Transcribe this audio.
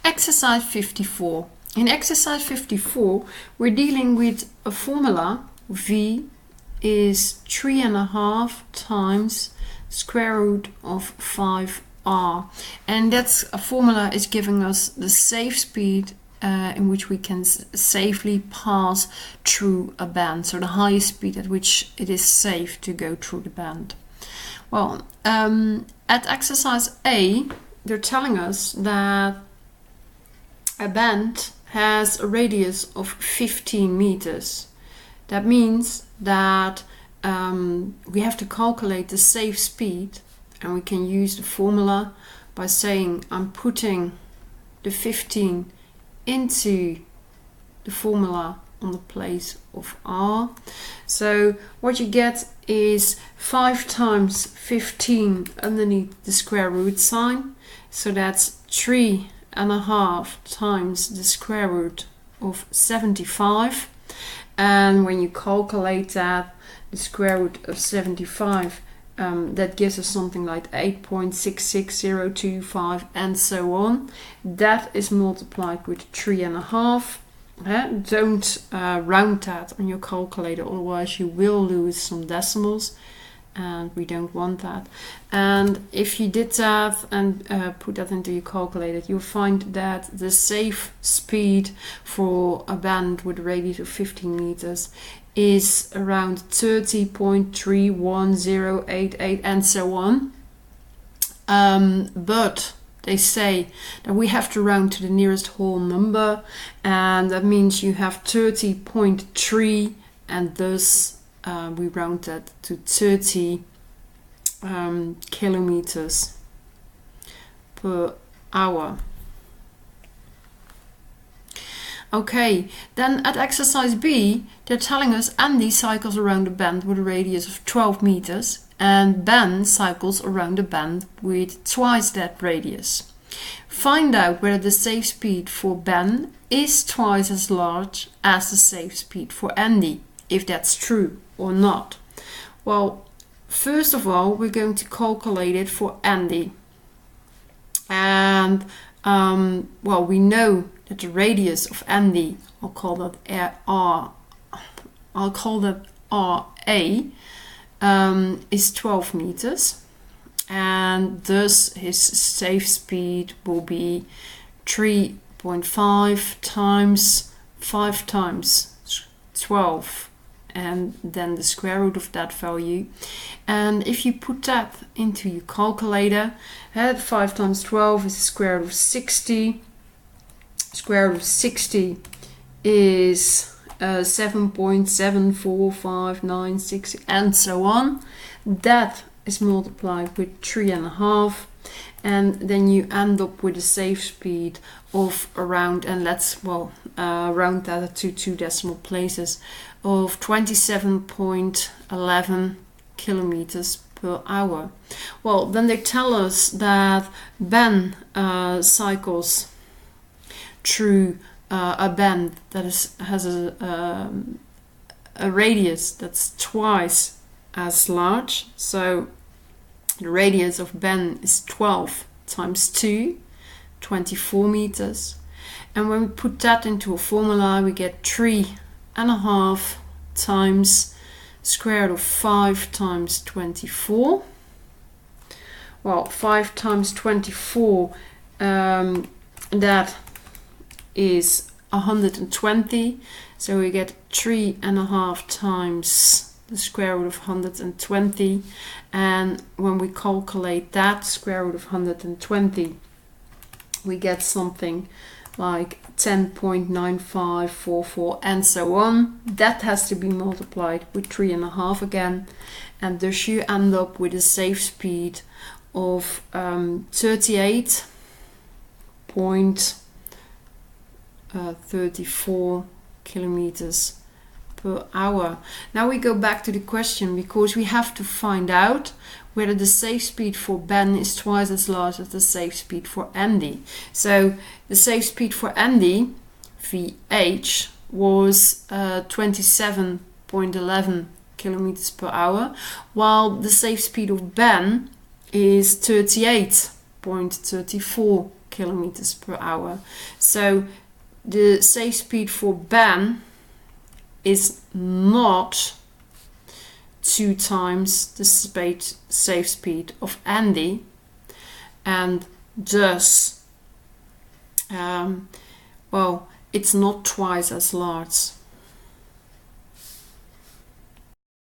Exercise 54. In exercise 54, we're dealing with a formula. V is 3.5 times square root of 5r. And that's a formula is giving us the safe speed in which we can safely pass through a band. So the highest speed at which it is safe to go through the band. Well, at exercise A, they're telling us that a band has a radius of 15 meters. That means that we have to calculate the safe speed, and we can use the formula by saying I'm putting the 15 into the formula on the place of r. So what you get is 5 times 15 underneath the square root sign. So that's 3.5 times the square root of 75. And when you calculate that, the square root of 75, that gives us something like 8.66025 and so on. That is multiplied with 3.5. Don't round that on your calculator, otherwise you will lose some decimals, and we don't want that. And if you did that and put that into your calculator, you'll find that the safe speed for a band with a radius of 15 meters is around 30.31088 and so on. But they say that we have to round to the nearest whole number, and that means you have 30.3, and thus we round that to 30 kilometers per hour. Okay, then at exercise B, they're telling us Andy cycles around a band with a radius of 12 meters and Ben cycles around a band with twice that radius. Find out whether the safe speed for Ben is twice as large as the safe speed for Andy, if that's true or not. Well, first of all, we're going to calculate it for Andy. And, well, we know that the radius of Andy, I'll call that RA, is 12 meters. And thus his safe speed will be 3.5 times 5 times 12, and then the square root of that value. And if you put that into your calculator, 5 times 12 is the square root of 60. Square root of 60 is 7.74596 and so on. That is multiplied with 3.5, and then you end up with a safe speed of around, and let's round that to 2 decimal places, of 27.11 kilometers per hour. Well, then they tell us that Ben cycles through a band that has a radius that's twice as large. So the radius of Ben is 12 times 2, 24 meters. And when we put that into a formula, we get 3.5 times square root of 5 times 24. Well, 5 times 24, that is 120. So we get 3.5 times the square root of 120. And when we calculate that square root of 120, we get something like 10.9544 and so on. That has to be multiplied with 3.5 again, and thus you end up with a safe speed of 38.34 kilometers per hour. Now we go back to the question, because we have to find out whether the safe speed for Ben is twice as large as the safe speed for Andy. So the safe speed for Andy, VH, was 27.11 kilometers per hour, while the safe speed of Ben is 38.34 kilometers per hour. So the safe speed for Ben is not 2 times the safe speed of Andy, and thus well, it's not twice as large.